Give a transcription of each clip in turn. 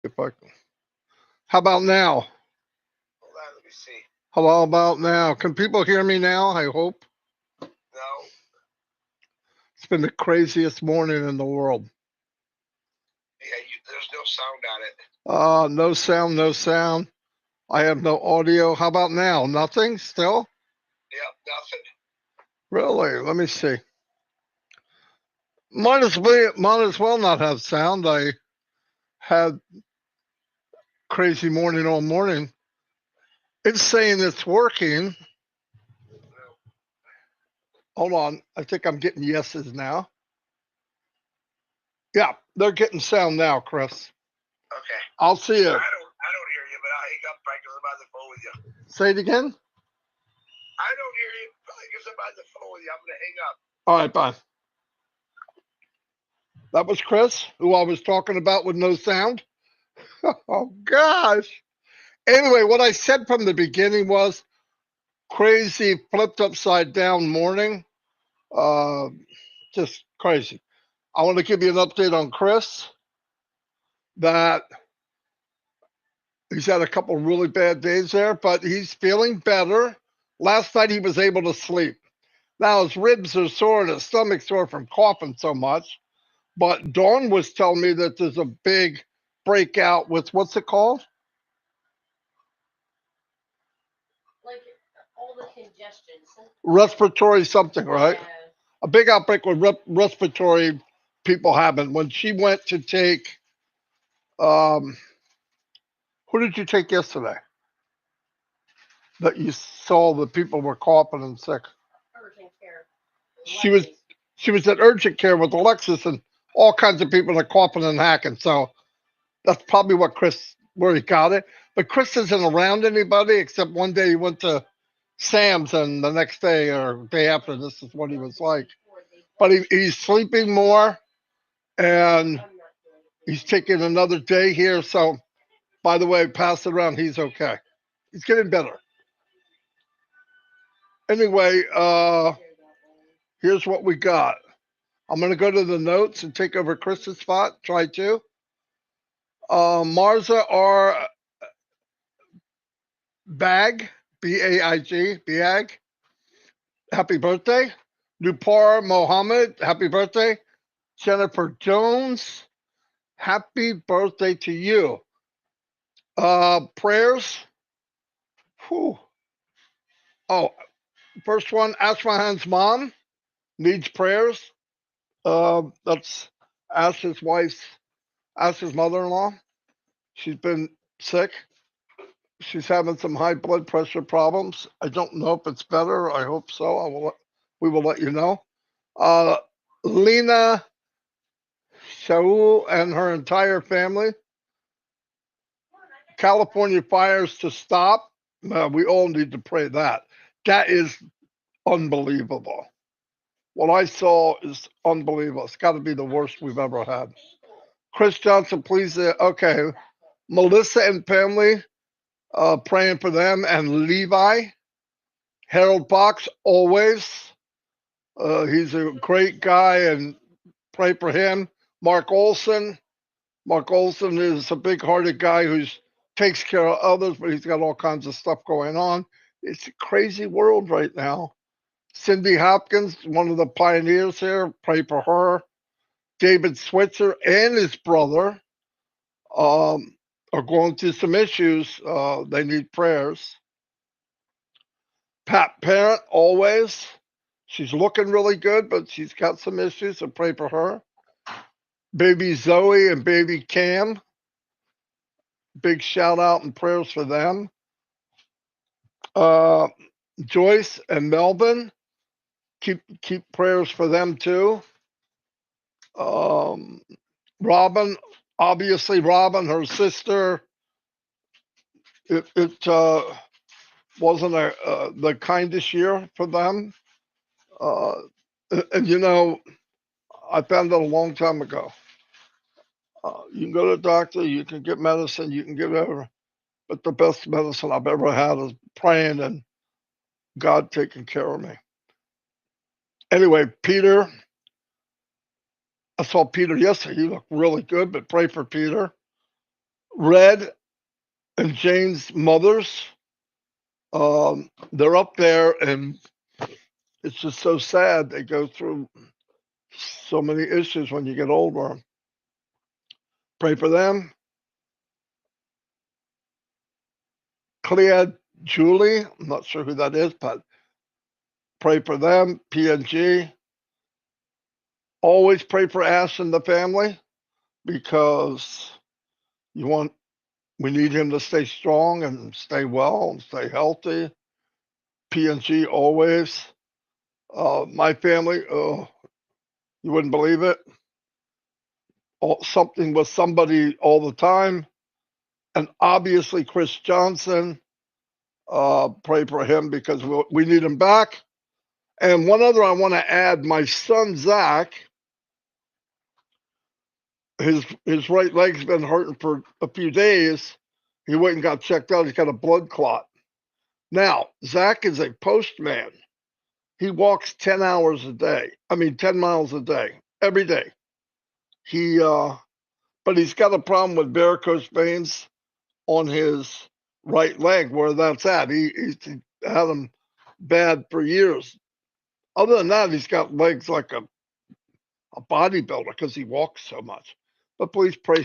If I, how about now? Hold on, let me see. How about now? Can people hear me now? I hope. No, It's been the craziest morning in the world. yeah, there's no sound on it. No sound, no sound. I have no audio. How about now? Nothing still? Yep, nothing. Really? Let me see. Might as well not have sound. I had crazy morning all morning. It's saying it's working. Hold on. I think I'm getting yeses now. Yeah, they're getting sound now, Chris. Okay. I'll see you. I don't hear you, but I'll hang up probably because I'm on the phone with you. Say it again. I don't hear you probably because I'm on the phone with you. I'm gonna hang up. All right, bye. That was Chris, who I was talking about with no sound. Oh gosh. Anyway, what I said from the beginning was crazy, flipped upside down morning. Uh, just crazy. I want to give you an update on Chris. That he's had a couple really bad days there, but he's feeling better. Last night he was able to sleep. Now his ribs are sore and his stomach's sore from coughing so much. But Dawn was telling me that there's a big breakout with what's it called? Like all the congestions. Respiratory something, right? Yeah. A big outbreak with respiratory people having. When she went to take, um, who did you take yesterday? That you saw the people were coughing and sick. Urgent care. She was she was at urgent care with Alexis and all kinds of people that are coughing and hacking. So that's probably what Chris where he got it. But Chris isn't around anybody except one day he went to Sam's and the next day or day after this is what he was like. But he's sleeping more and he's taking another day here. So by the way, pass it around, he's okay. He's getting better. Anyway, here's what we got. I'm gonna go to the notes and take over Chris's spot. Try to. Marza R. Bag, Baig, Bag. Happy birthday. Nupar Mohammed, happy birthday. Jennifer Jones, happy birthday to you. Prayers. Whew. Oh, first one, Ashmahan's mom needs prayers. That's Ash's wife's, Ash's mother-in-law. She's been sick. She's having some high blood pressure problems. I don't know if it's better. I hope so. We will let you know. Uh, Lena Shaul and her entire family. California fires to stop. We all need to pray that. That is unbelievable. What I saw is unbelievable. It's got to be the worst we've ever had. Chris Johnson, please. Okay. Melissa and family, praying for them. And Levi, Harold Box, always. He's a great guy and pray for him. Mark Olson. Mark Olson is a big hearted guy who takes care of others, but he's got all kinds of stuff going on. It's a crazy world right now. Cindy Hopkins, one of the pioneers here, pray for her. David Switzer and his brother are going through some issues. They need prayers. Pat Parent, always. She's looking really good, but she's got some issues, so pray for her. Baby Zoe and baby Cam, big shout out and prayers for them. Uh, Joyce and Melvin, keep prayers for them too. Um, Robin, obviously Robin, her sister. It wasn't the kindest year for them. Uh, and you know, I found out a long time ago. You can go to the doctor, you can get medicine, you can get whatever, but the best medicine I've ever had is praying and God taking care of me. Anyway, Peter, I saw Peter yesterday. He looked really good, but pray for Peter. Red and Jane's mothers, they're up there, and it's just so sad. They go through so many issues when you get older. Pray for them. Clear Julie, I'm not sure who that is, but pray for them. PNG. Always pray for Ash and the family because you want we need him to stay strong and stay well and stay healthy. PNG always. My family, you wouldn't believe it. Something with somebody all the time. And obviously, Chris Johnson, pray for him because we need him back. And one other I want to add, my son Zach, his right leg's been hurting for a few days. He went and got checked out. He's got a blood clot. Now, Zach is a postman. He walks 10 hours a day. 10 miles a day, every day. But he's got a problem with varicose veins on his right leg, where that's at. He's had them bad for years. Other than that, he's got legs like a bodybuilder because he walks so much. But please pray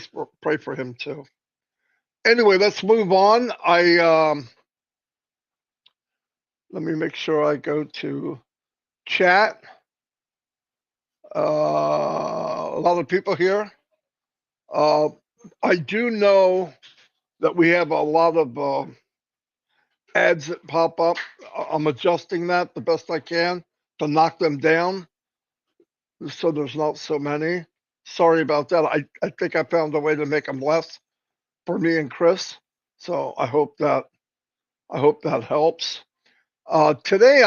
for him too. Anyway, let's move on. Let me make sure I go to chat. A lot of people here. I do know that we have a lot of ads that pop up. I'm adjusting that the best I can to knock them down so there's not so many. Sorry about that. I think I found a way to make them less for me and Chris. So I hope that helps. Today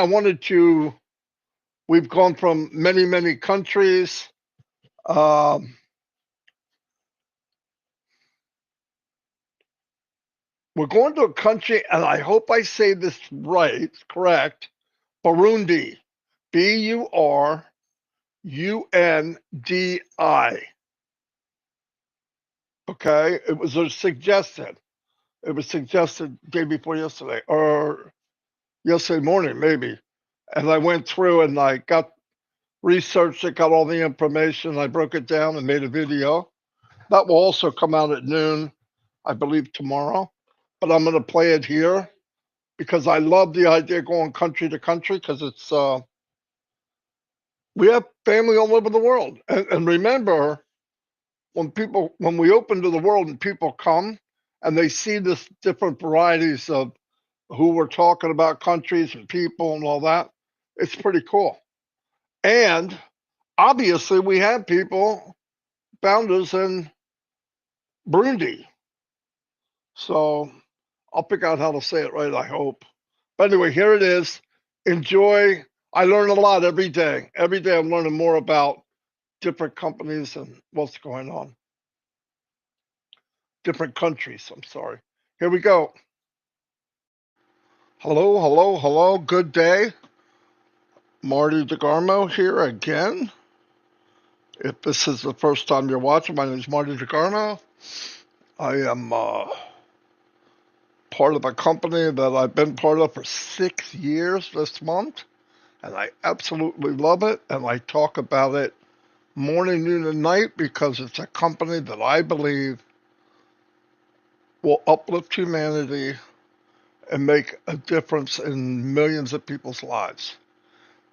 we've gone from many, many countries. We're going to a country, and I hope I say this right, correct. Burundi. Burundi. Okay, it was suggested. It was suggested day before yesterday, or yesterday morning, maybe. And I went through and I got researched it, got all the information. I broke it down and made a video. That will also come out at noon, I believe, tomorrow. But I'm going to play it here because I love the idea of going country to country because it's we have family all over the world. And remember, when we open to the world and people come and they see this different varieties of who we're talking about, countries and people and all that, it's pretty cool. And obviously, we have people, founders in Burundi. So I'll pick out how to say it right, I hope. But anyway, here it is. Enjoy. I learn a lot every day. Every day I'm learning more about different companies and what's going on. Different countries, I'm sorry. Here we go. Hello, hello, hello. Good day. Marty DeGarmo here again. If this is the first time you're watching, my name is Marty DeGarmo. I am part of a company that I've been part of for 6 years this month, and I absolutely love it, and I talk about it morning, noon, and night because it's a company that I believe will uplift humanity and make a difference in millions of people's lives.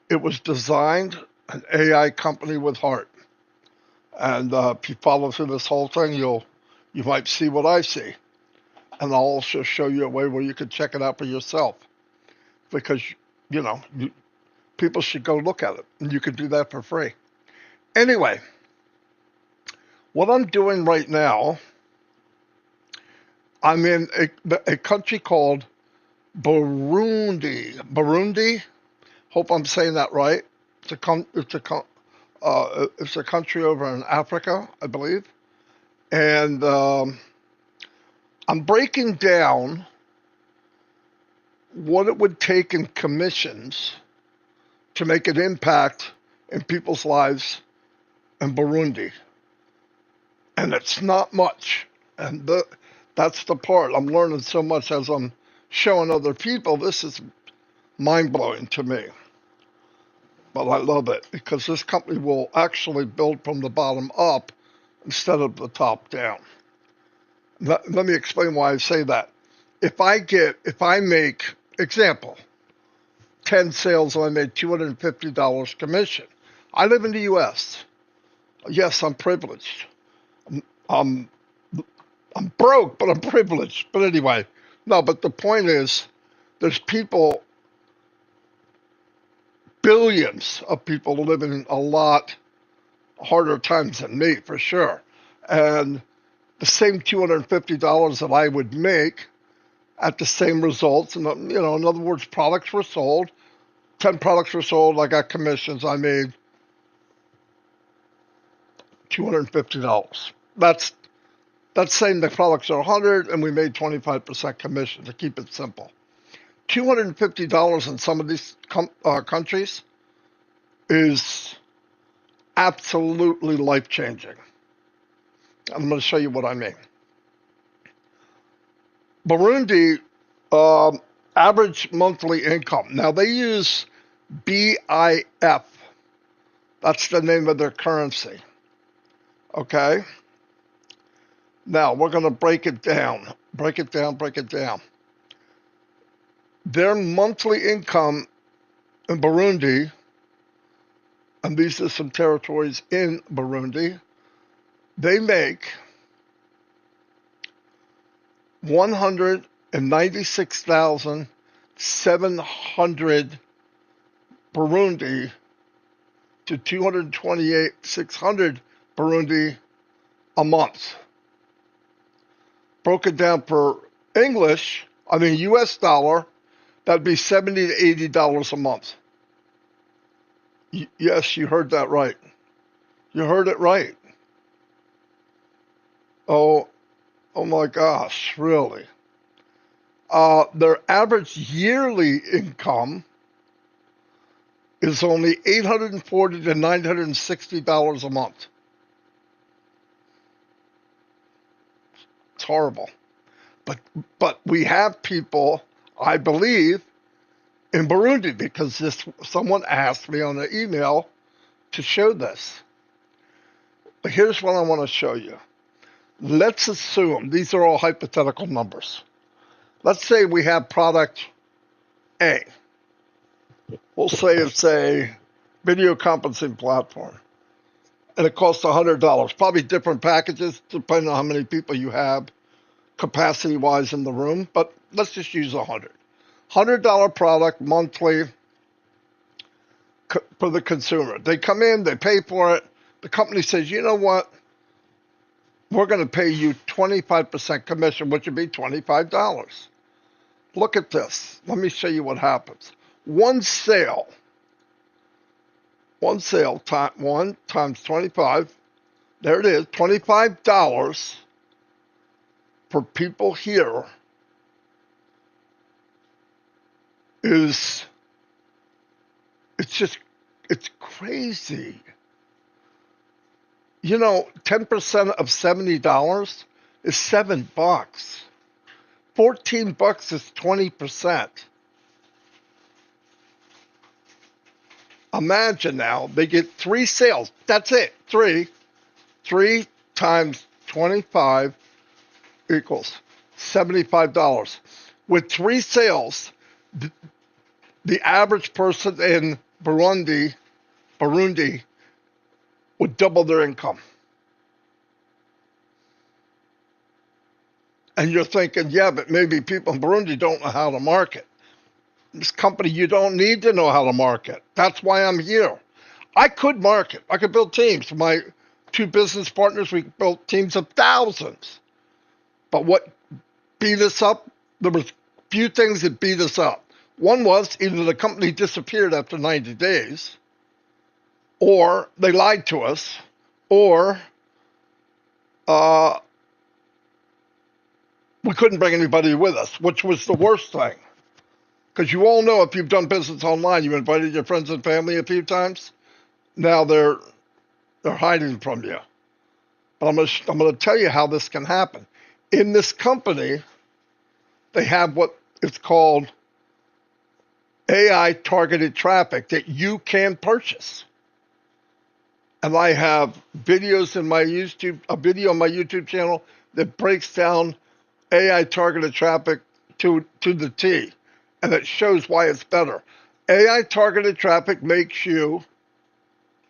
It was designed an AI company with heart. And if you follow through this whole thing, you might see what I see. And I'll also show you a way where you can check it out for yourself. Because, people should go look at it. And you can do that for free. Anyway, what I'm doing right now, I'm in a country called Burundi. Burundi? Hope I'm saying that right. It's a country over in Africa, I believe. And I'm breaking down what it would take in commissions to make an impact in people's lives in Burundi. And it's not much. And That's the part. I'm learning so much as I'm showing other people. This is mind blowing to me. But I love it because this company will actually build from the bottom up instead of the top down. Let me explain why I say that. If I make, example, 10 sales and I made $250 commission. I live in the US. Yes, I'm privileged. I'm, I'm broke, but I'm privileged. But anyway, no, but the point is, there's people, billions of people living in a lot harder times than me, for sure. And the same $250 that I would make at the same results, and in other words, products were sold. 10 products were sold. I got commissions. I made $250. That's saying the products are 100 and we made 25% commission, to keep it simple. $250 in some of these countries is absolutely life changing. I'm going to show you what I mean. Burundi, average monthly income. Now they use BIF. That's the name of their currency. Okay? Now we're going to break it down. Break it down. Their monthly income in Burundi, and these are some territories in Burundi, they make 196,700 Burundi to 228,600 Burundi a month. Broken down per US dollar, that'd be $70 to $80 a month. Yes, you heard that right. You heard it right. Oh my gosh, really? Their average yearly income is only $840 to $960 a month. It's horrible. But we have people, I believe, in Burundi, because someone asked me on the email to show this. But here's what I want to show you. Let's assume, these are all hypothetical numbers. Let's say we have product A. We'll say it's a video conferencing platform. And it costs $100. Probably different packages depending on how many people you have capacity-wise in the room. But let's just use $100 product monthly for the consumer. They come in, they pay for it. The company says, you know what? We're going to pay you 25% commission, which would be $25. Look at this. Let me show you what happens. One sale time 1 times 25. There it is, $25 for people here it's crazy. 10% of $70 is $7. $14 is 20%. Imagine now they get 3 sales. That's it. 3 times 25 equals $75. With 3 sales, the average person in Burundi would double their income. And you're thinking, yeah, but maybe people in Burundi don't know how to market. This company, you don't need to know how to market. That's why I'm here. I could market. I could build teams. My 2 business partners, we built teams of thousands. But what beat us up? There was few things that beat us up. One was either the company disappeared after 90 days, or they lied to us, or we couldn't bring anybody with us, which was the worst thing. Because you all know, if you've done business online, you invited your friends and family a few times. Now they're hiding from you. But I'm going to tell you how this can happen. In this company, they have what is called AI targeted traffic that you can purchase. And I have videos in my a video on my YouTube channel that breaks down AI targeted traffic to the T, and it shows why it's better. AI targeted traffic makes you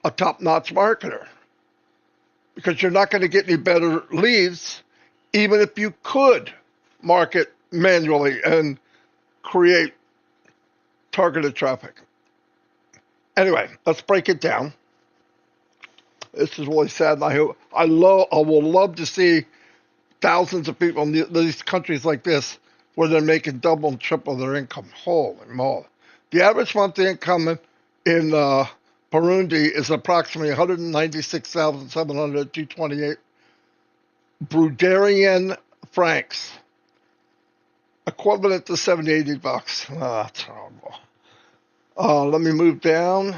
a top-notch marketer because you're not going to get any better leads, even if you could market manually and create targeted traffic. Anyway, let's break it down. This is really sad, and I will love to see thousands of people in these countries like this where they're making double and triple their income. Holy moly. The average monthly income in Burundi is approximately 196,728 Brudarian francs, equivalent to 70, 80 bucks. Oh, that's horrible. Let me move down.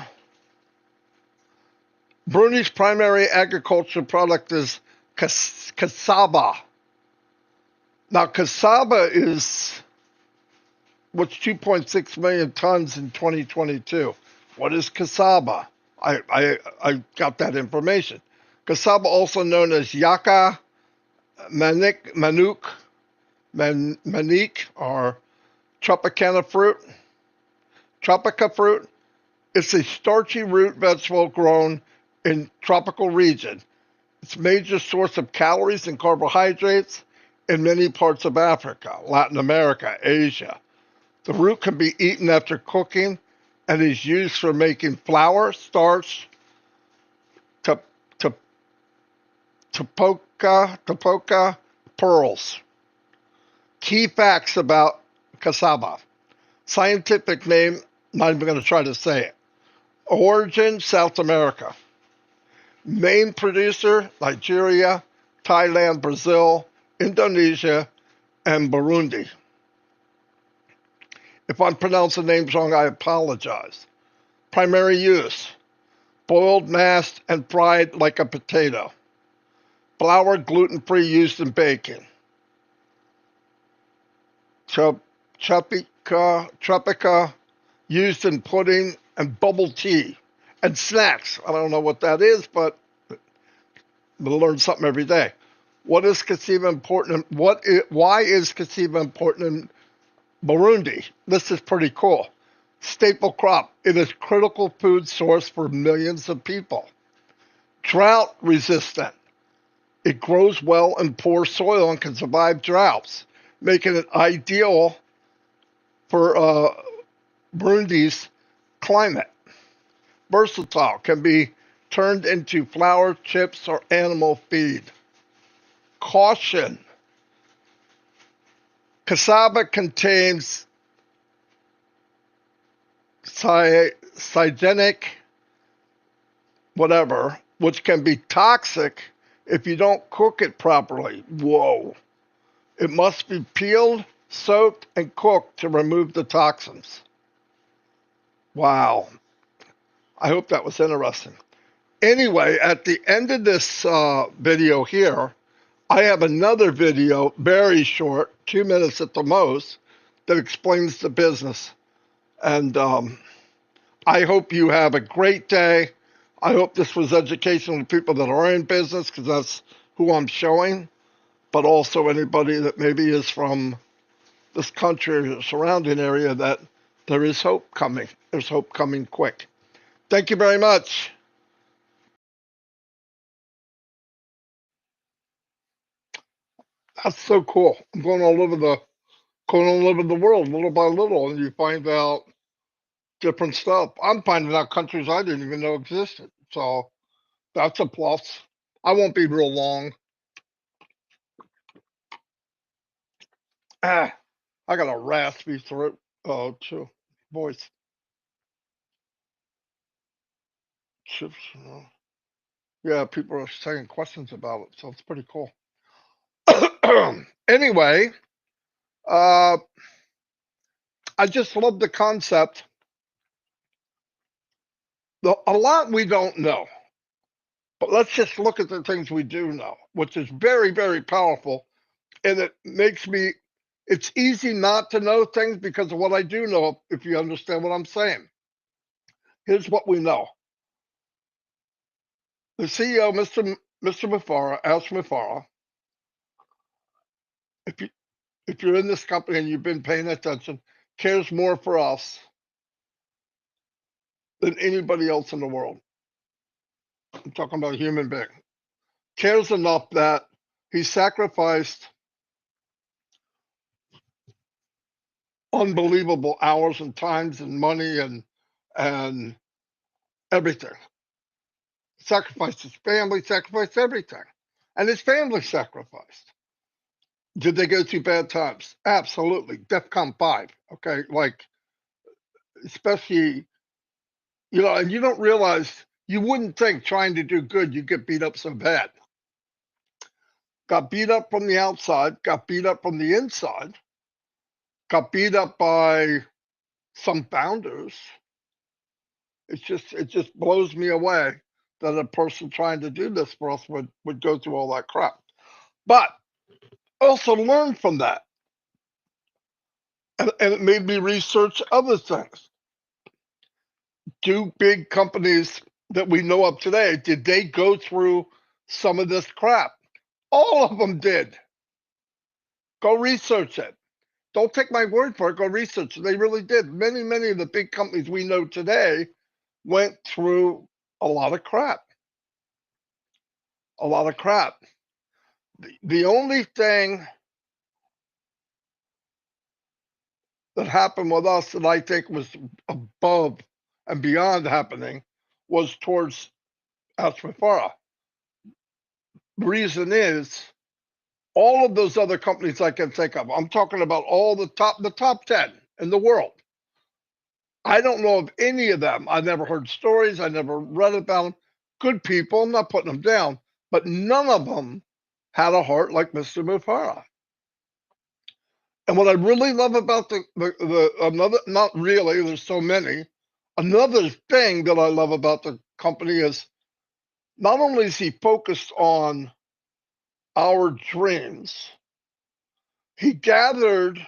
Burundi's primary agricultural product is cassava. Now, cassava is what's 2.6 million tons in 2022. What is cassava? I got that information. Cassava, also known as yucca, manique, or Tropicana fruit. Tropica fruit. It's a starchy root vegetable grown in tropical region. It's a major source of calories and carbohydrates in many parts of Africa, Latin America, Asia. The root can be eaten after cooking and is used for making flour, starch, tapoca, pearls. Key facts about cassava. Scientific name, not even going to try to say it. Origin, South America. Main producer, Nigeria, Thailand, Brazil, Indonesia, and Burundi. If I'm pronouncing names wrong, I apologize. Primary use, boiled, mashed, and fried like a potato. Flour, gluten-free, used in baking. Tropica, used in pudding and bubble tea and snacks. I don't know what that is, but we'll learn something every day. What is cassava important? Why is cassava important in Burundi? This is pretty cool. Staple crop. It is critical food source for millions of people. Drought resistant. It grows well in poor soil and can survive droughts, making it ideal for Burundi's climate. Versatile. Can be turned into flour, chips, or animal feed. Caution. Cassava contains cyanidinic, whatever, which can be toxic if you don't cook it properly. Whoa. It must be peeled, soaked, and cooked to remove the toxins. Wow. I hope that was interesting. Anyway, at the end of this video here, I have another video, very short, 2 minutes at the most, that explains the business. And I hope you have a great day. I hope this was educational to people that are in business, because that's who I'm showing, but also anybody that maybe is from this country or surrounding area, that there is hope coming. There's hope coming quick. Thank you very much. That's so cool. I'm going all over the world little by little, and you find out different stuff. I'm finding out countries I didn't even know existed. So that's a plus. I won't be real long. Ah, I got a raspy throat too. Voice. Chips, Yeah, people are saying questions about it, so it's pretty cool. Anyway, I just love the concept. A lot we don't know, but let's just look at the things we do know, which is very, very powerful. and it makes me, it's easy not to know things because of what I do know, if you understand what I'm saying. Here's what we know. The CEO, Mr. Mufara, Ash Mufara, if you're in this company and you've been paying attention, cares more for us than anybody else in the world. I'm talking about a human being. Cares enough that he sacrificed unbelievable hours and times and money and everything. Sacrificed his family, sacrificed everything. And his family sacrificed. Did they go through bad times? Absolutely. DEFCON 5. Okay. Like, especially, and you don't realize, you wouldn't think trying to do good, you get beat up so bad. Got beat up from the outside, got beat up from the inside, got beat up by some founders. It just blows me away that a person trying to do this for us would go through all that crap. But also learn from that. And it made me research other things. Do big companies that we know of today, did they go through some of this crap? All of them did. Go research it. Don't take my word for it. Go research it. They really did. Many of the big companies we know today went through a lot of crap. A lot of crap. The only thing that happened with us that I think was above and beyond happening was towards Ashmafara. The reason is all of those other companies I can think of, I'm talking about all the top 10 in the world. I don't know of any of them. I never heard stories. I never read about them. Good people. I'm not putting them down, but none of them had a heart like Mr. Mufara. And what I really love about another, not really, there's so many. Another thing that I love about the company is not only is he focused on our dreams, he gathered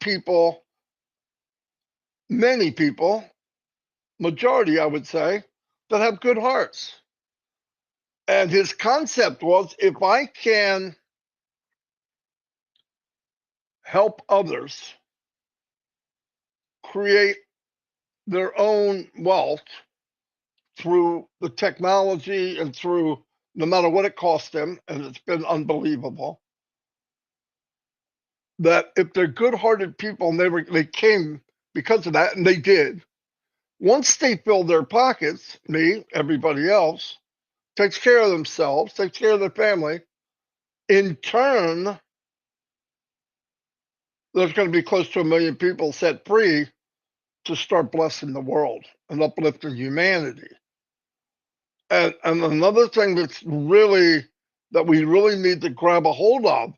people, many people, majority, I would say, that have good hearts. And his concept was, if I can help others create their own wealth through the technology and through no matter what it costs them, and it's been unbelievable, that if they're good-hearted people and they came because of that, and they did, once they fill their pockets, me, everybody else, takes care of themselves, takes care of their family, in turn, there's going to be close to 1 million people set free to start blessing the world and uplifting humanity. And another thing that we really need to grab a hold of,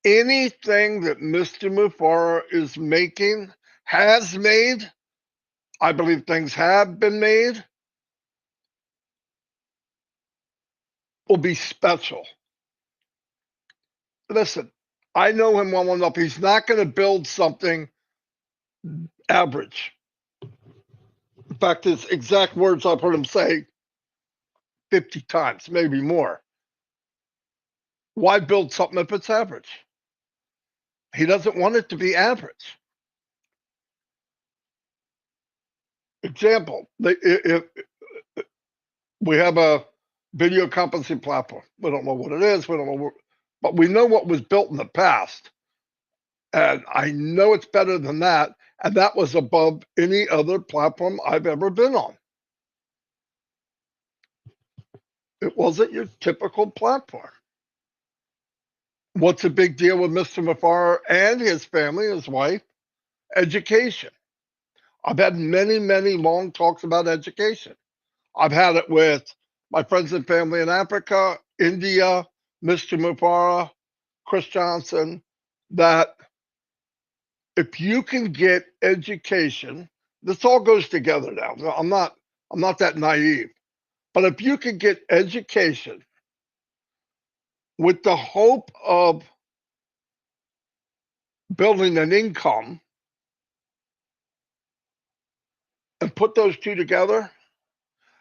anything that Mr. Mufara is making, has made, I believe things have been made, will be special. Listen, I know him well enough. He's not going to build something average. In fact, his exact words, I've heard him say 50 times, maybe more. Why build something if it's average? He doesn't want it to be average. Example, if we have a video conferencing platform. We don't know what it is. We don't know, but we know what was built in the past. And I know it's better than that. And that was above any other platform I've ever been on. It wasn't your typical platform. What's a big deal with Mr. Mufara and his family, his wife? Education. I've had many long talks about education. I've had it with my friends and family in Africa, India, Mr. Mufara, Chris Johnson, that if you can get education, this all goes together now. I'm not that naive. But if you could get education with the hope of building an income and put those two together,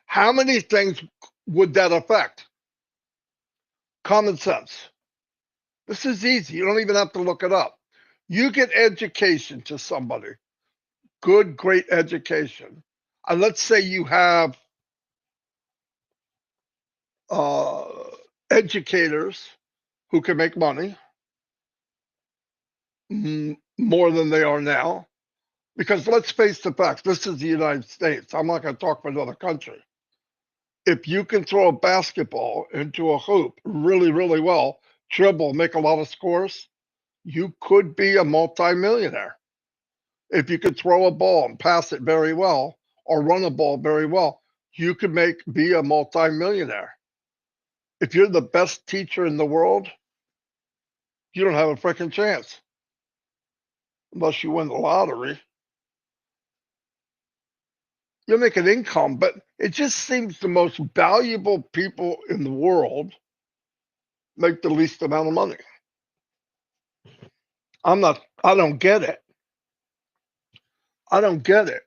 how many things would that affect? Common sense. This is easy. You don't even have to look it up. You get education to somebody, good, great education. And let's say you have educators who can make money more than they are now. Because let's face the facts, this is the United States. I'm not going to talk for another country. If you can throw a basketball into a hoop really, really well, dribble, make a lot of scores, you could be a multimillionaire. If you could throw a ball and pass it very well or run a ball very well, you could be a multimillionaire. If you're the best teacher in the world, you don't have a freaking chance unless you win the lottery. You'll make an income, but it just seems the most valuable people in the world make the least amount of money. I don't get it. I don't get it.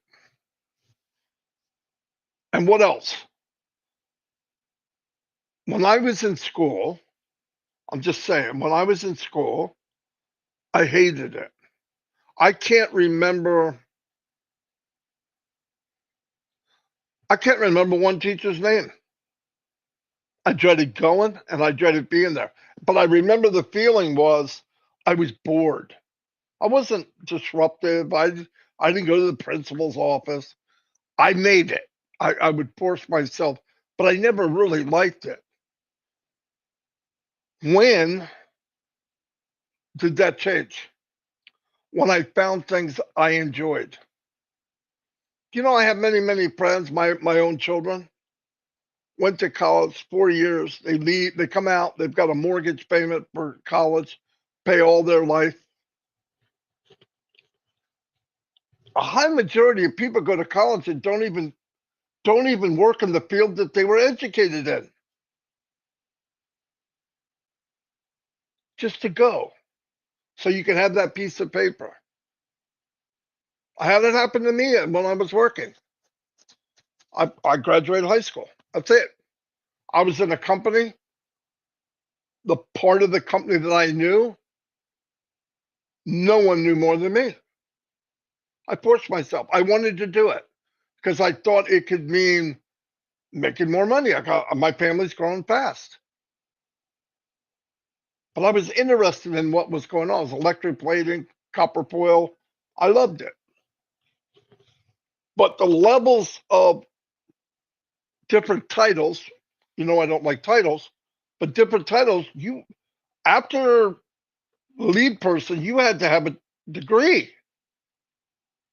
And what else? When I was in school, I'm just saying, when I was in school, I hated it. I can't remember one teacher's name. I dreaded going and I dreaded being there. But I remember the feeling was I was bored. I wasn't disruptive. I didn't go to the principal's office. I made it. I would force myself, but I never really liked it. When did that change? When I found things I enjoyed. You know, I have many, many friends, my own children, went to college 4 years. They leave, they come out, they've got a mortgage payment for college, pay all their life. A high majority of people go to college and don't even work in the field that they were educated in. Just to go. So you can have that piece of paper. I had it happen to me when I was working. I graduated high school. That's it. I was in a company. The part of the company that I knew, no one knew more than me. I forced myself. I wanted to do it because I thought it could mean making more money. My family's growing fast. But I was interested in what was going on. It was electric plating, copper foil. I loved it. But the levels of different titles, you know, I don't like titles, but different titles, after lead person, you had to have a degree.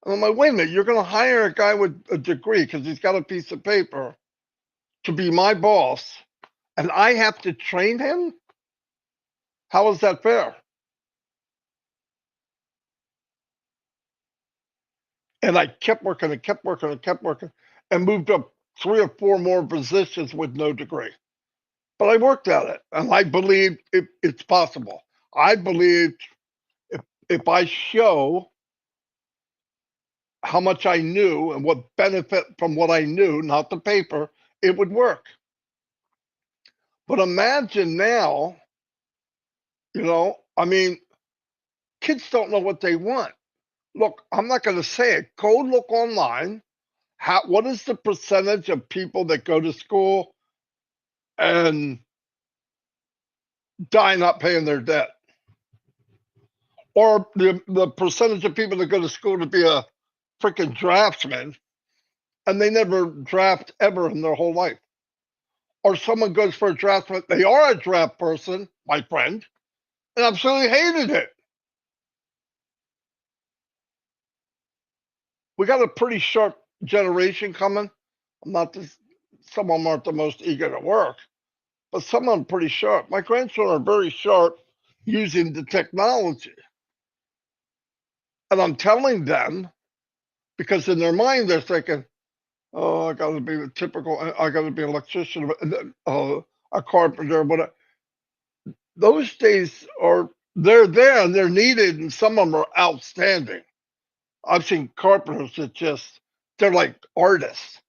And I'm like, wait a minute, you're going to hire a guy with a degree because he's got a piece of paper to be my boss, and I have to train him? How is that fair? And I kept working and kept working and kept working and moved up 3 or 4 more positions with no degree. But I worked at it, and I believed it's possible. I believed if I show how much I knew and what benefit from what I knew, not the paper, it would work. But imagine now, you know, I mean, kids don't know what they want. Look, I'm not going to say it. Go look online. What is the percentage of people that go to school and die not paying their debt? Or the percentage of people that go to school to be a freaking draftsman and they never draft ever in their whole life? Or someone goes for a draftsman, they are a draft person, my friend, and absolutely hated it. We got a pretty sharp generation coming. I'm not this, some of them aren't the most eager to work, but some of them pretty sharp. My grandchildren are very sharp using the technology. And I'm telling them, because in their mind they're thinking, Oh, I got to be a typical. I got to be an electrician, a carpenter. But those days are they're there and they're needed, and some of them are outstanding. I've seen carpenters that just they're like artists.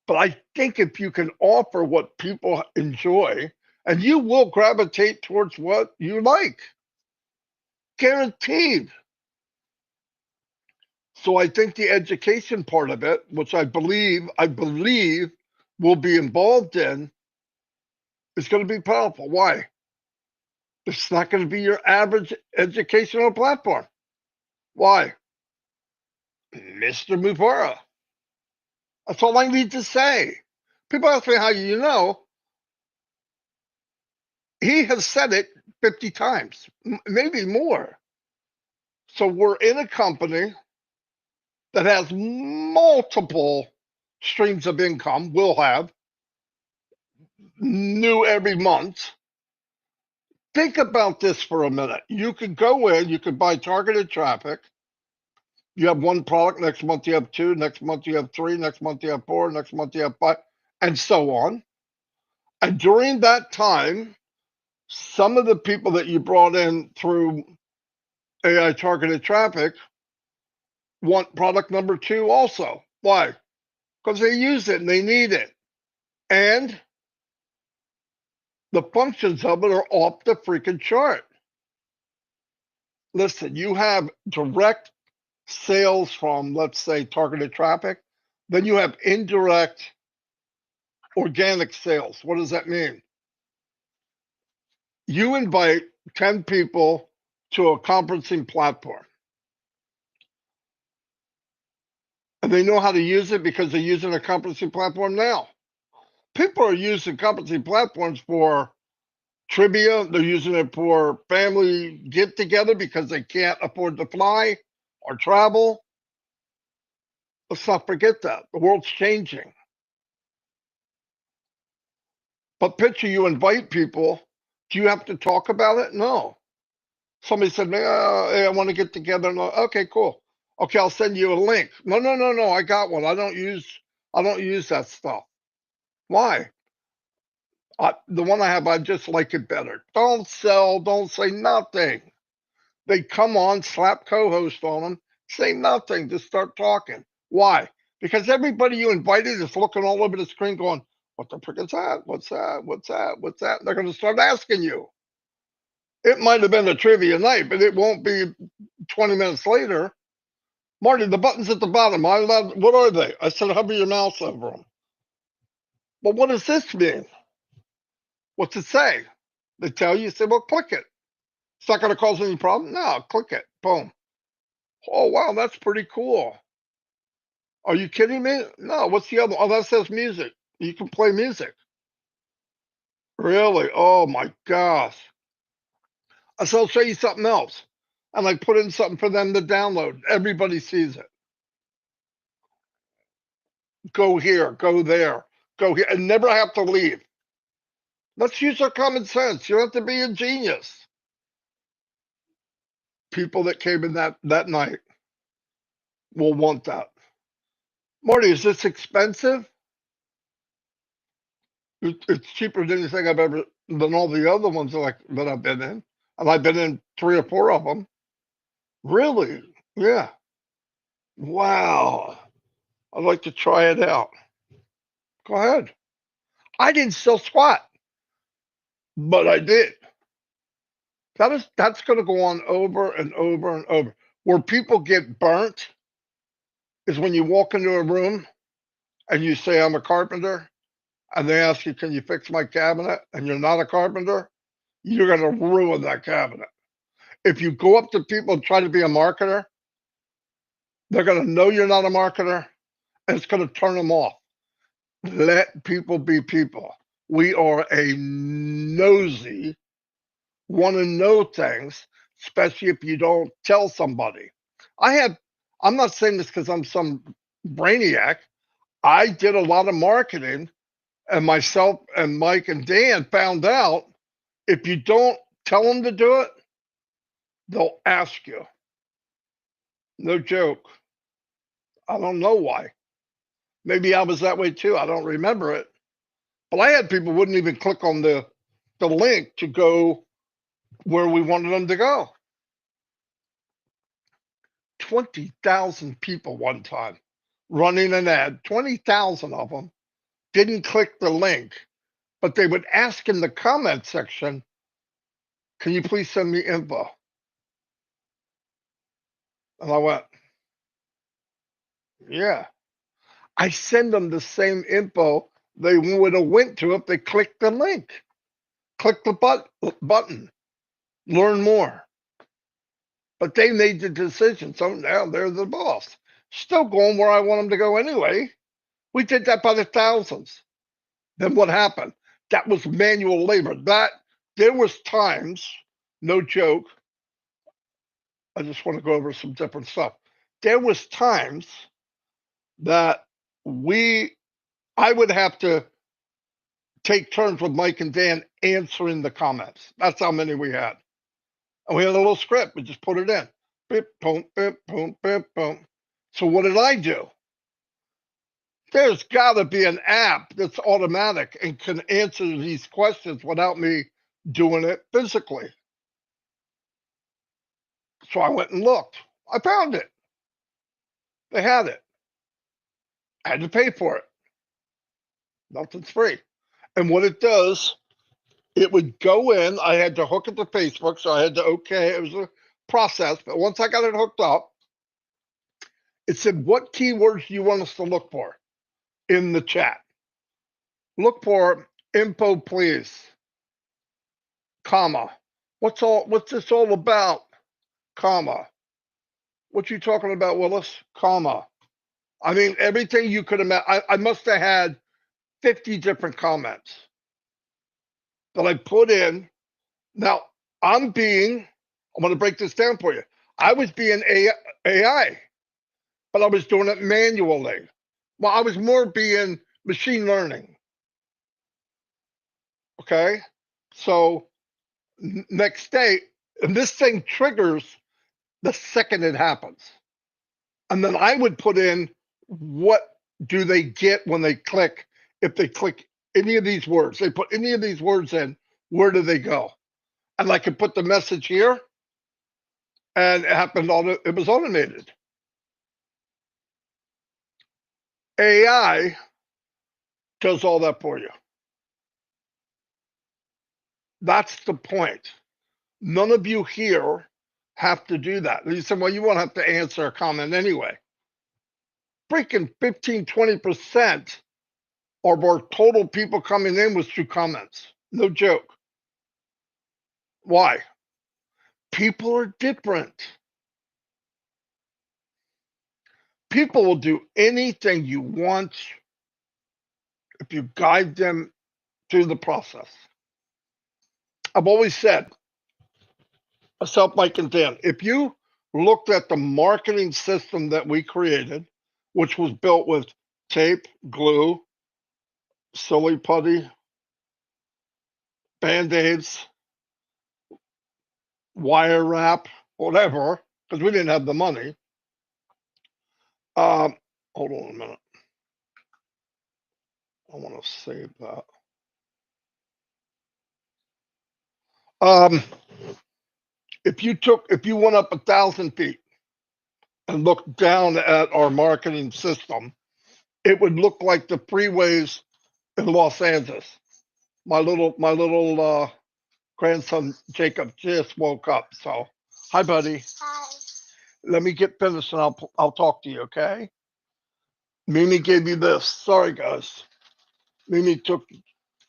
But I think if you can offer what people enjoy, and you will gravitate towards what you like, guaranteed. So I think the education part of it, which I believe will be involved in, is going to be powerful. Why? It's not going to be your average educational platform. Why? Mr. Mubara. That's all I need to say. People ask me how you know. He has said it 50 times, maybe more. So we're in a company that has multiple streams of income, will have new every month. Think about this for a minute. You could go in, you could buy targeted traffic. You have one product, next month you have two, next month you have three, next month you have four, next month you have five, and so on. And during that time, some of the people that you brought in through AI targeted traffic want product number two also. Why? Because they use it and they need it. And the functions of it are off the freaking chart. Listen, you have direct sales from, let's say, targeted traffic, then you have indirect organic sales. What does that mean? You invite 10 people to a conferencing platform, and they know how to use it because they're using a conferencing platform now. People are using conferencing platforms for trivia, they're using it for family get together because they can't afford to fly or travel. Let's not forget that. The world's changing. But picture you invite people. Do you have to talk about it? No. Somebody said, hey, I want to get together. No. Okay, cool. Okay, I'll send you a link. No, no, no, no. I got one. I don't use that stuff. Why? The one I have, I just like it better. Don't sell, don't say nothing. They come on, slap co-host on them, say nothing, just start talking. Why? Because everybody you invited is looking all over the screen going, what the frick is that? What's that? What's that? What's that? And they're going to start asking you. It might have been a trivia night, but it won't be 20 minutes later. Marty, the buttons at the bottom, what are they? I said, hover your mouse over them. Well, what does this mean? What's it say? They tell you, say, well, click it. It's not going to cause any problem? No, click it. Boom. Oh, wow, that's pretty cool. Are you kidding me? No, what's the other? Oh, that says music. You can play music. Really? Oh my gosh. So I'll show you something else. And I put in something for them to download. Everybody sees it. Go here, go there, go here, and never have to leave. Let's use our common sense. You don't have to be a genius. People that came in that night will want that. Marty, is this expensive? It's cheaper than anything I've ever than all the other ones that I've been in, and I've been in 3 or 4 of them. Really? Yeah. Wow. I'd like to try it out. Go ahead. I didn't sell squat, but I did. That's going to go on over and over and over. Where people get burnt is when you walk into a room and you say, I'm a carpenter, and they ask you, can you fix my cabinet? And you're not a carpenter, you're going to ruin that cabinet. If you go up to people and try to be a marketer, they're going to know you're not a marketer, and it's going to turn them off. Let people be people. We are a nosy, want to know things, especially if you don't tell somebody. I'm not saying this because I'm some brainiac. I did a lot of marketing, and myself and Mike and Dan found out if you don't tell them to do it, they'll ask you. No joke. I don't know why. Maybe I was that way too. I don't remember it. But I had people wouldn't even click on the link to go where we wanted them to go. 20,000 people one time running an ad, 20,000 of them didn't click the link, but they would ask in the comment section, can you please send me info? And I went, yeah. I send them the same info they would have went to if they clicked the link. Click the button, learn more. But they made the decision, so now they're the boss. Still going where I want them to go anyway. We did that by the thousands. Then what happened? That was manual labor. There was times, no joke. I just want to go over some different stuff. There was times that I would have to take turns with Mike and Dan answering the comments. That's how many we had. And we had a little script. We just put it in. Beep, boom, beep, boom, beep, boom. So what did I do? There's got to be an app that's automatic and can answer these questions without me doing it physically. So I went and looked. I found it. They had it. I had to pay for it. Nothing's free. And what it does, it would go in. I had to hook it to Facebook, so I had to it was a process. But once I got it hooked up, it said, what keywords do you want us to look for in the chat? Look for info, please, comma. What's this all about? Comma. What you talking about, Willis? Comma. I mean, everything you could imagine. I must have had 50 different comments that I put in. Now, I'm going to break this down for you. I was being AI, but I was doing it manually. Well, I was more being machine learning. Okay? So, next day, and this thing triggers the second it happens. And then I would put in what do they get when they click, if they click any of these words, they put any of these words in, where do they go? And I could put the message here, and it was automated. AI does all that for you. That's the point. None of you here have to do that. You said, well, you won't have to answer a comment anyway. Freaking 15, 20% of our total people coming in was through comments. No joke. Why? People are different. People will do anything you want if you guide them through the process. I've always said, myself, Mike, and Dan, if you looked at the marketing system that we created, which was built with tape, glue, silly putty, Band-Aids, wire wrap, whatever, because we didn't have the money. Hold on a minute. I want to save that. If you went up 1,000 feet and looked down at our marketing system, it would look like the freeways in Los Angeles. My little grandson Jacob just woke up. So, hi, buddy. Hi. Let me get finished and I'll talk to you. Okay. Mimi gave you this. Sorry, guys. Mimi took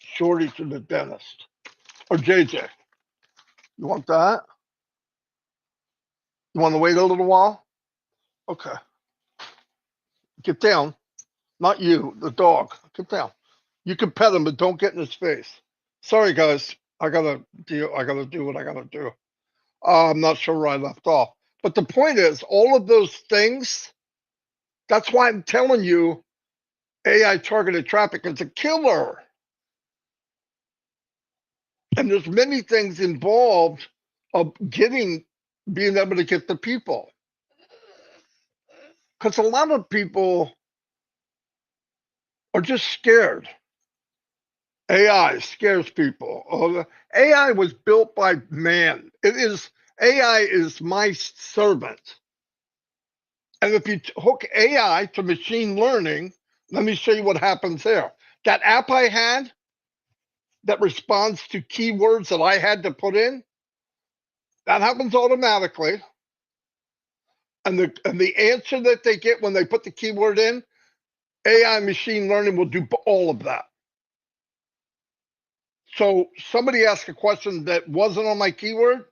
Shorty to the dentist. Or JJ. You want that? You want to wait a little while? Okay. Get down. Not you, the dog. Get down. You can pet him, but don't get in his face. Sorry, guys. I gotta do what I gotta do. I'm not sure where I left off. But the point is, all of those things, that's why I'm telling you AI targeted traffic is a killer. And there's many things involved of being able to get the people. Because a lot of people are just scared. AI scares people. AI was built by man. AI is my servant. And if you hook AI to machine learning, let me show you what happens there. That app I had that responds to keywords that I had to put in, that happens automatically. And the answer that they get when they put the keyword in, AI machine learning will do all of that. So somebody asked a question that wasn't on my keyword,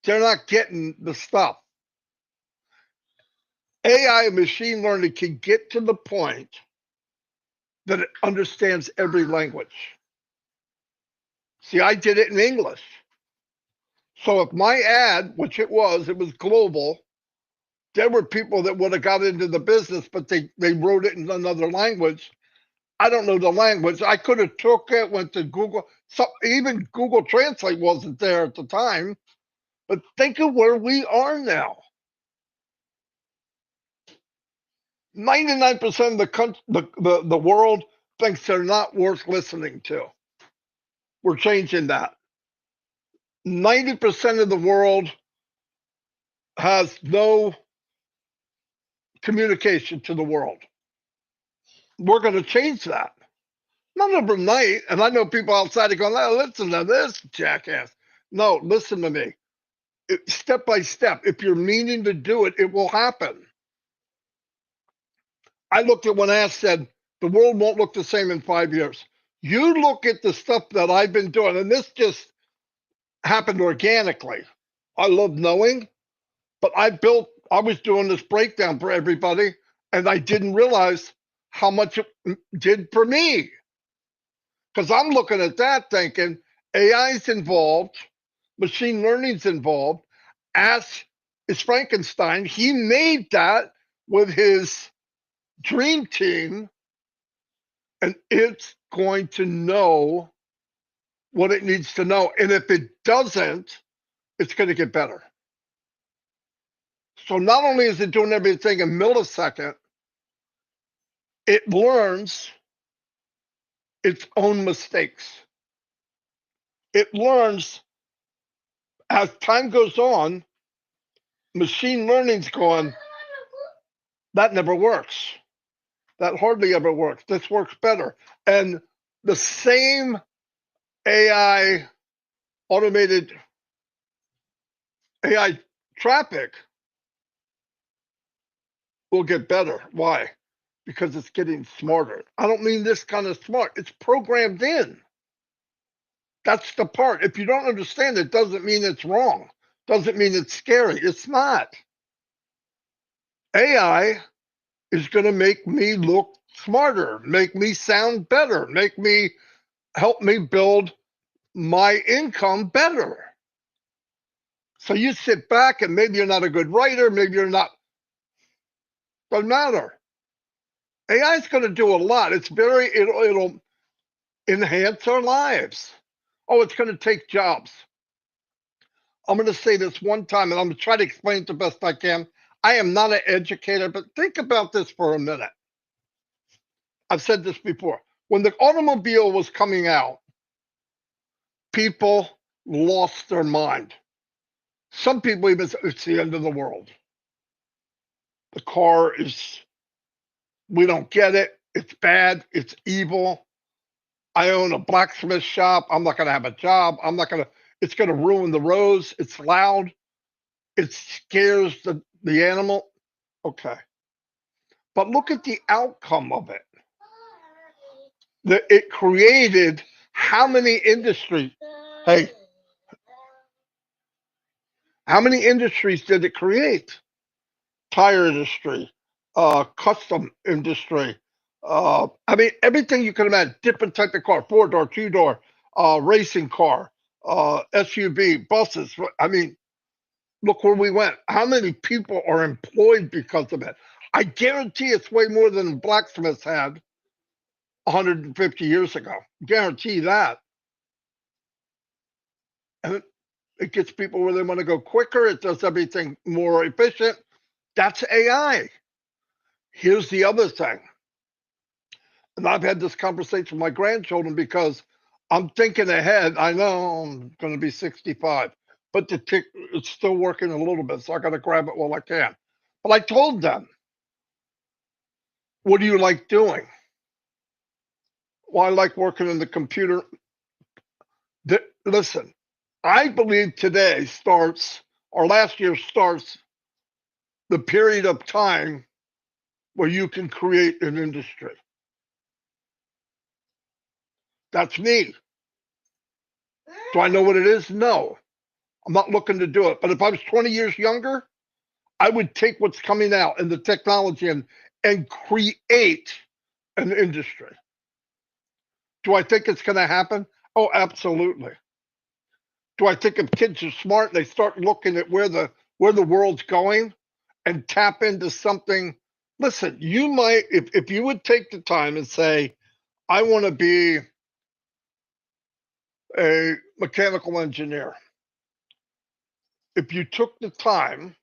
they're not getting the stuff. AI machine learning can get to the point that it understands every language. See, I did it in English. So if my ad, which it was global, there were people that would have got into the business, but they wrote it in another language. I don't know the language. I could have took it, went to Google. So even Google Translate wasn't there at the time. But think of where we are now. 99% of the world thinks they're not worth listening to. We're changing that. 90% of the world has no communication to the world. We're going to change that. Not overnight. And I know people outside are going, oh, listen to this jackass. No, listen to me. Step by step. If you're meaning to do it, it will happen. I looked at when Ash said, the world won't look the same in 5 years. You look at the stuff that I've been doing, and this just happened organically. I love knowing, but I was doing this breakdown for everybody, and I didn't realize how much it did for me. Because I'm looking at that thinking AI's involved, machine learning's involved. Ash is Frankenstein. He made that with his dream team, and it's going to know what it needs to know. And if it doesn't, it's going to get better. So not only is it doing everything in millisecond, it learns its own mistakes. It learns as time goes on, machine learning's going, that never works. That hardly ever works. This works better. And the same AI automated AI traffic will get better. Why? Because it's getting smarter. I don't mean this kind of smart. It's programmed in. That's the part. If you don't understand it, doesn't mean it's wrong. Doesn't mean it's scary. It's not. AI is going to make me look smarter, make me sound better, help me build my income better. So you sit back and maybe you're not a good writer, maybe you're not, doesn't matter. AI is going to do a lot. It'll enhance our lives. Oh, it's going to take jobs. I'm going to say this one time, and I'm going to try to explain it the best I can. I am not an educator, but think about this for a minute. I've said this before. When the automobile was coming out, people lost their mind. Some people even said it's the end of the world. The car is, we don't get it. It's bad. It's evil. I own a blacksmith shop. I'm not going to have a job. It's going to ruin the roads. It's loud. It scares the animal. Okay. But look at the outcome of it. It created how many industries? Hey, how many industries did it create? Tire industry, custom industry. I mean, everything you can imagine, different type of car, 4-door, 2-door, racing car, SUV, buses. I mean, look where we went. How many people are employed because of it? I guarantee it's way more than blacksmiths had 150 years ago. Guarantee that. And it gets people where they want to go quicker. It does everything more efficient. That's AI. Here's the other thing. And I've had this conversation with my grandchildren because I'm thinking ahead. I know I'm going to be 65, but the tick it's still working a little bit, so I got to grab it while I can. But I told them, "What do you like doing?" Well, I like working in the computer. Listen, I believe today starts, or last year starts, the period of time where you can create an industry. That's me. Do I know what it is? No. I'm not looking to do it. But if I was 20 years younger, I would take what's coming out in the technology and create an industry. Do I think it's going to happen? Oh, absolutely. Do I think if kids are smart and they start looking at where the world's going and tap into something? Listen, you might if you would take the time and say, I want to be a mechanical engineer. If you took the time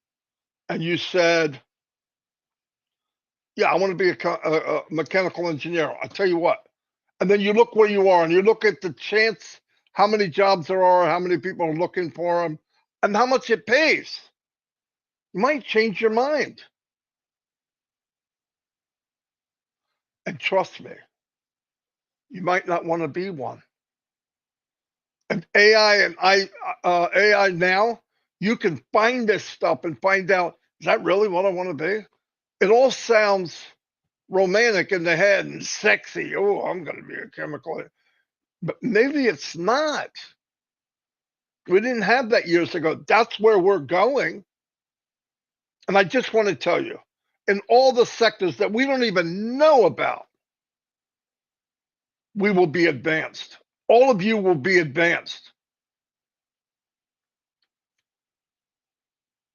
and you said, yeah, I want to be a mechanical engineer. I'll tell you what. And then you look where you are and you look at the chance, how many jobs there are, how many people are looking for them, and how much it pays. You might change your mind. And trust me, you might not want to be one. And AI now, you can find this stuff and find out, is that really what I want to be? It all sounds romantic in the head and sexy. Oh, I'm going to be a chemical. But maybe it's not. We didn't have that years ago. That's where we're going. And I just want to tell you, in all the sectors that we don't even know about, we will be advanced. All of you will be advanced.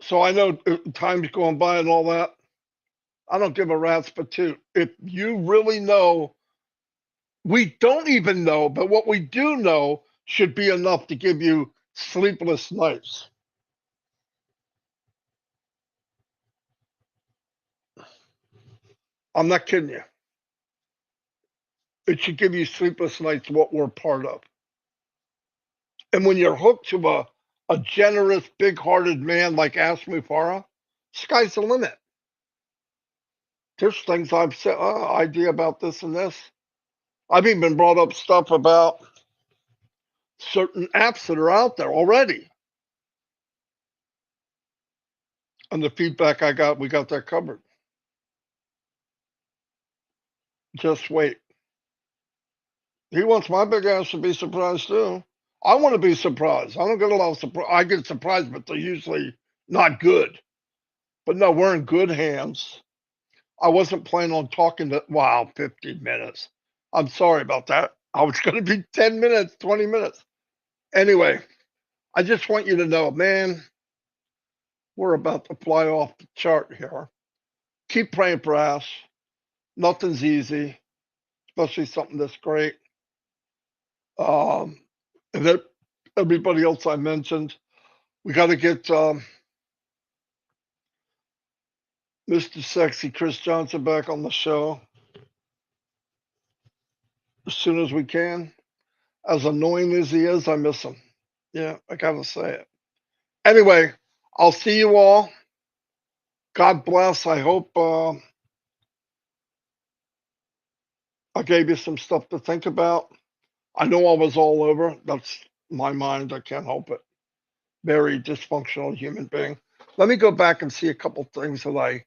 So I know time's going by and all that. I don't give a rat's patoot. If you really know, we don't even know, but what we do know should be enough to give you sleepless nights. I'm not kidding you. It should give you sleepless nights what we're part of. And when you're hooked to a generous, big-hearted man like Asmi Farah, sky's the limit. There's things I've said, idea about this and this. I've even brought up stuff about certain apps that are out there already. And the feedback I got, we got that covered. Just wait. He wants my big ass to be surprised too. I want to be surprised. I don't get a lot of surprise. I get surprised, but they're usually not good. But no, we're in good hands. I wasn't planning on talking to, wow, 50 minutes. I'm sorry about that. I was going to be 10 minutes, 20 minutes. Anyway, I just want you to know, man, we're about to fly off the chart here. Keep praying for us. Nothing's easy, especially something this great. And that everybody else I mentioned, we got to get Mr. Sexy Chris Johnson back on the show as soon as we can. As annoying as he is, I miss him. Yeah, I gotta say it. Anyway, I'll see you all. God bless. I hope I gave you some stuff to think about. I know I was all over. That's my mind. I can't help it. Very dysfunctional human being. Let me go back and see a couple things that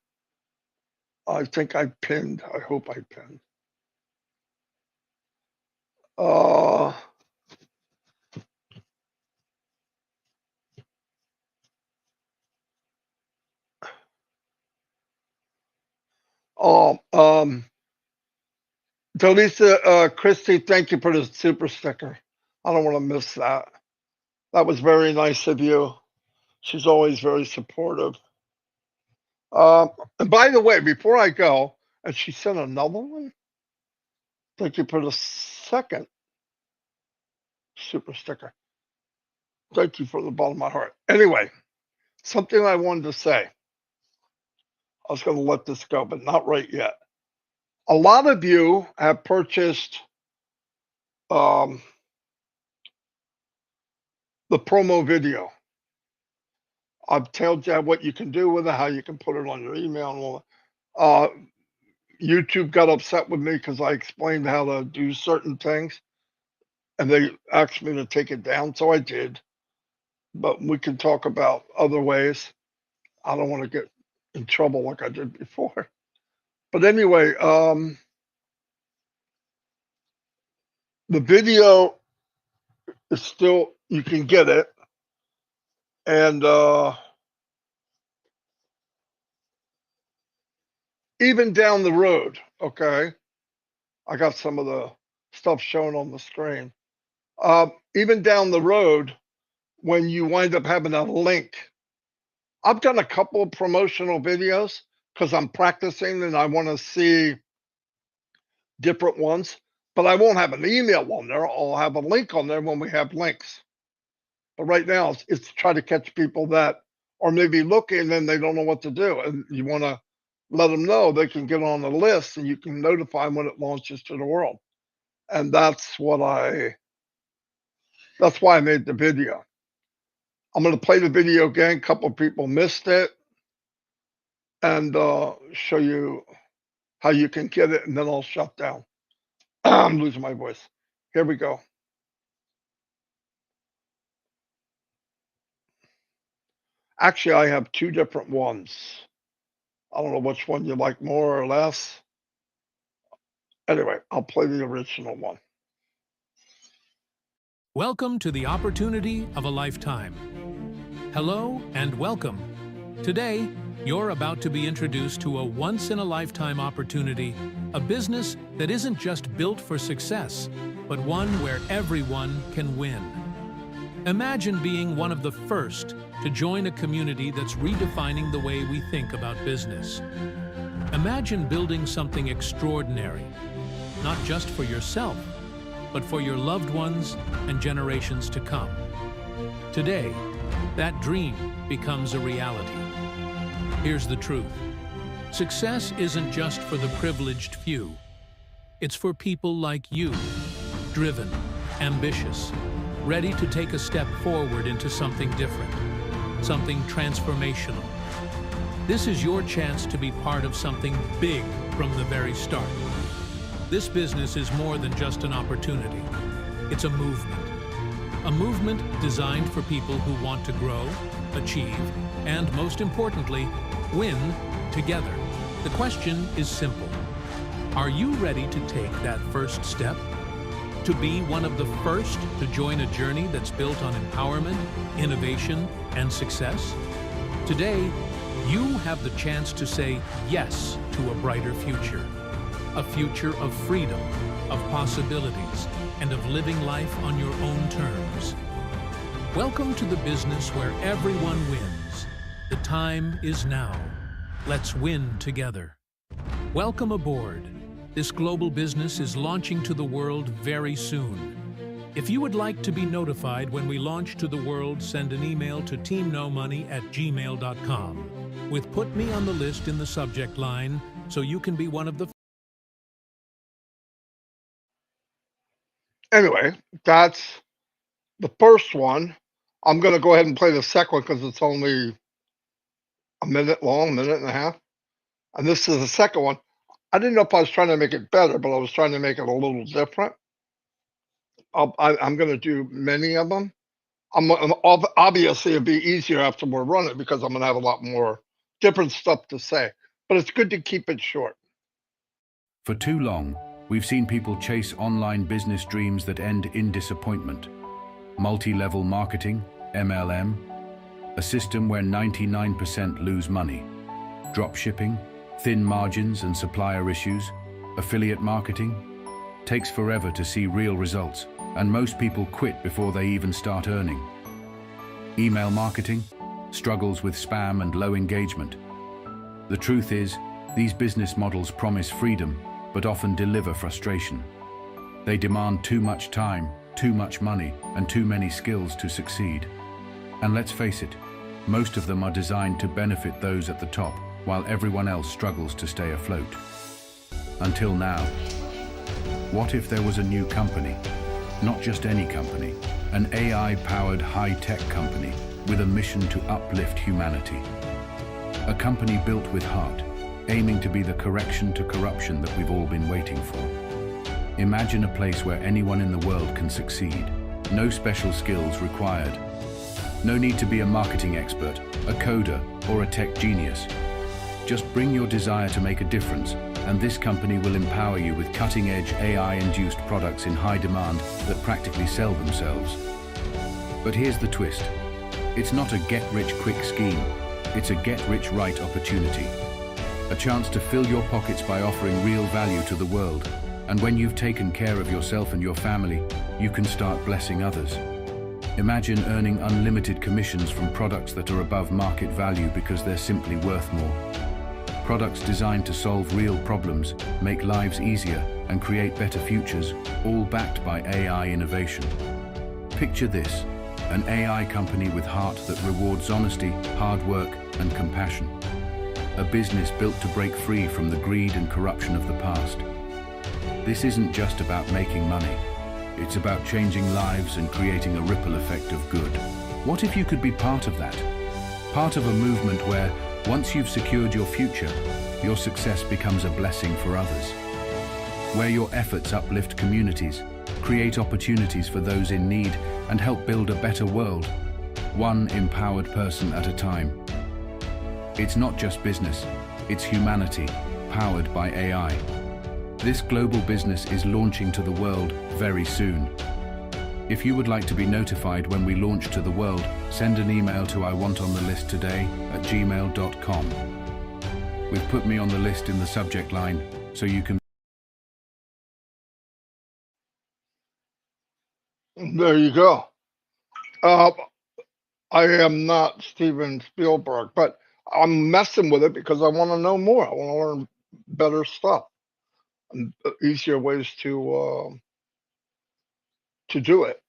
I think I pinned. I hope I pinned. Uh, oh, Delisa Christie, thank you for the super sticker. I don't want to miss that. That was very nice of you. She's always very supportive. And by the way, before I go, and she sent another one. Thank you for the second super sticker. Thank you from the bottom of my heart. Anyway, something I wanted to say. I was going to let this go, but not right yet. A lot of you have purchased the promo video. I've told you what you can do with it, how you can put it on your email and all that. YouTube got upset with me because I explained how to do certain things, and they asked me to take it down, so I did. But we can talk about other ways. I don't want to get in trouble like I did before. But anyway, the video is still, you can get it. And even down the road, okay, I got some of the stuff shown on the screen. Even down the road, when you wind up having a link, I've done a couple of promotional videos because I'm practicing and I want to see different ones, but I won't have an email on there. I'll have a link on there when we have links. But right now, it's to try to catch people that are maybe looking and they don't know what to do. And you want to let them know they can get on the list and you can notify them when it launches to the world. And that's why I made the video. I'm going to play the video again. A couple of people missed it, and show you how you can get it, and then I'll shut down. I'm losing my voice. Here we go. Actually, I have two different ones. I don't know which one you like more or less. Anyway, I'll play the original one. Welcome to the opportunity of a lifetime. Hello and welcome. Today, you're about to be introduced to a once-in-a-lifetime opportunity, a business that isn't just built for success, but one where everyone can win. Imagine being one of the first to join a community that's redefining the way we think about business. Imagine building something extraordinary, not just for yourself, but for your loved ones and generations to come. Today, that dream becomes a reality. Here's the truth. Success isn't just for the privileged few. It's for people like you, driven, ambitious, ready to take a step forward into something different, something transformational. This is your chance to be part of something big from the very start. This business is more than just an opportunity. It's a movement designed for people who want to grow, achieve, and most importantly, win together. The question is simple. Are you ready to take that first step? To be one of the first to join a journey that's built on empowerment, innovation, and success? Today, you have the chance to say yes to a brighter future. A future of freedom, of possibilities, and of living life on your own terms. Welcome to the business where everyone wins. The time is now. Let's win together. Welcome aboard. This global business is launching to the world very soon. If you would like to be notified when we launch to the world, send an email to teamnomoney@gmail.com with "Put me on the list" in the subject line so you can be one of the. Anyway, that's the first one. I'm going to go ahead and play the second one because it's only a minute long, minute and a half. And this is the second one. I didn't know if I was trying to make it better, but I was trying to make it a little different. I'm going to do many of them. Obviously, it'll be easier after we're running because I'm going to have a lot more different stuff to say. But it's good to keep it short. For too long, we've seen people chase online business dreams that end in disappointment. Multi-level marketing, MLM, a system where 99% lose money. Drop shipping, thin margins and supplier issues, affiliate marketing, takes forever to see real results, and most people quit before they even start earning. Email marketing, struggles with spam and low engagement. The truth is, these business models promise freedom, but often deliver frustration. They demand too much time, too much money, and too many skills to succeed. And let's face it, most of them are designed to benefit those at the top, while everyone else struggles to stay afloat. Until now. What if there was a new company? Not just any company, an AI-powered high-tech company with a mission to uplift humanity. A company built with heart, aiming to be the correction to corruption that we've all been waiting for. Imagine a place where anyone in the world can succeed. No special skills required. No need to be a marketing expert, a coder, or a tech genius. Just bring your desire to make a difference, and this company will empower you with cutting-edge AI-induced products in high demand that practically sell themselves. But here's the twist. It's not a get-rich-quick scheme. It's a get-rich-right opportunity. A chance to fill your pockets by offering real value to the world. And when you've taken care of yourself and your family, you can start blessing others. Imagine earning unlimited commissions from products that are above market value because they're simply worth more. Products designed to solve real problems, make lives easier, and create better futures, all backed by AI innovation. Picture this, an AI company with heart that rewards honesty, hard work, and compassion. A business built to break free from the greed and corruption of the past. This isn't just about making money. It's about changing lives and creating a ripple effect of good. What if you could be part of that? Part of a movement where, once you've secured your future, your success becomes a blessing for others. Where your efforts uplift communities, create opportunities for those in need, and help build a better world, one empowered person at a time. It's not just business, it's humanity, powered by AI. This global business is launching to the world very soon. If you would like to be notified when we launch to the world, send an email to iwantontheListToday@gmail.com. We've put me on the list in the subject line, so you can... There you go. I am not Steven Spielberg, but I'm messing with it because I want to know more. I want to learn better stuff and easier ways to do it.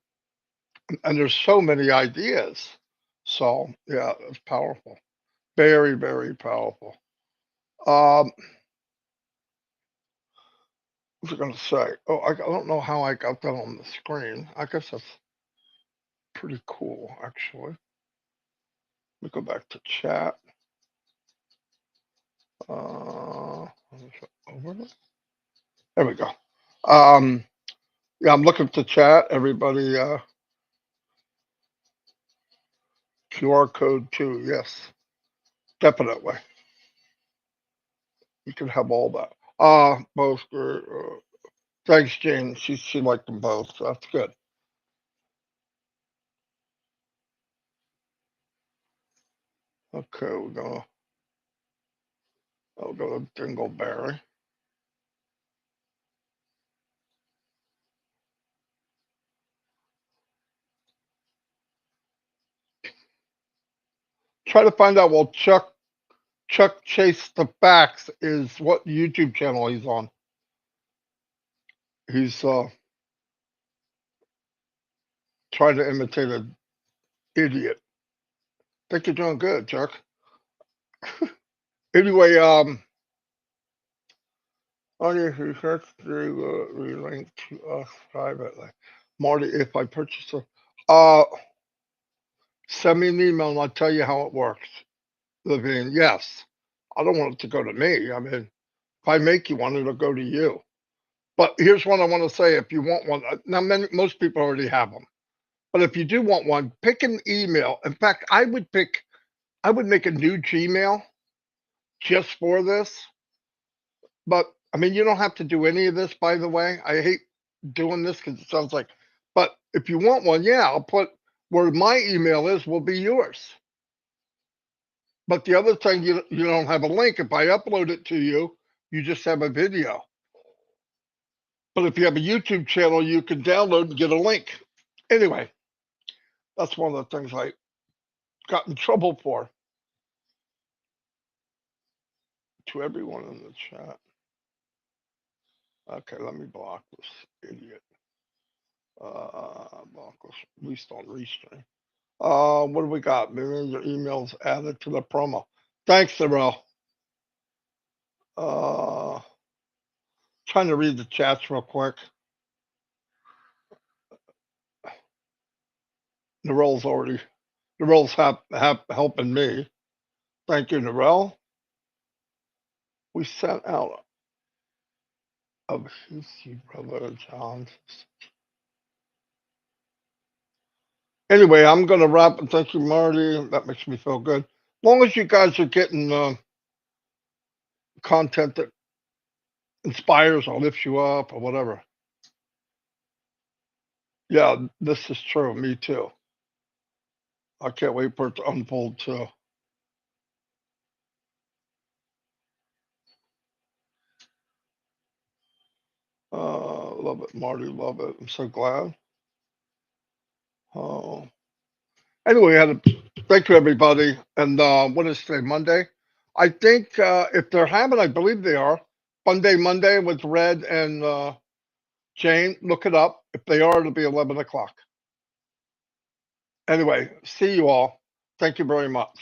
And there's so many ideas. So yeah, it's powerful. Very, very powerful. What was I going to say? Oh, I don't know how I got that on the screen. I guess that's pretty cool, actually. Let me go back to chat. Over there? There we go. Yeah, I'm looking to chat. Everybody, QR code too. Yes, definitely. You can have all that. Both. Thanks, Jane. She liked them both. So that's good. Okay, I'll go to Dingleberry. Try to find out. Well, Chuck Chase the Facts is what YouTube channel he's on. He's trying to imitate an idiot. Think you're doing good, Chuck. Anyway, oh yeah, he has to relink to us privately. Marty, if I purchase send me an email and I'll tell you how it works. Levine, yes. I don't want it to go to me. I mean, if I make you one, it'll go to you. But here's what I want to say. If you want one, now most people already have them. But if you do want one, pick an email. In fact, I would make a new Gmail just for this. But I mean, you don't have to do any of this, by the way. I hate doing this because it sounds like, but if you want one, yeah, I'll put where my email is will be yours. But the other thing, you don't have a link. If I upload it to you, you just have a video. But if you have a YouTube channel, you can download and get a link. Anyway, that's one of the things I got in trouble for. To everyone in the chat. Okay, let me block this idiot. Block this, at least on Restream. What do we got? Maybe your emails added to the promo. Thanks, Darrell. Trying to read the chats real quick. The roles have helping me. Thank you, Narelle. We sent out a PC brother John. Anyway, I'm gonna wrap and thank you, Marty. That makes me feel good. As long as you guys are getting content that inspires or lifts you up or whatever. Yeah, this is true. Me too. I can't wait for it to unfold too. Love it, Marty. Love it. I'm so glad. Oh. Anyway, thank you, everybody. And what is today? Monday. I think if they're having, I believe they are. Monday with Red and Jane. Look it up. If they are, it'll be 11 o'clock. Anyway, see you all. Thank you very much.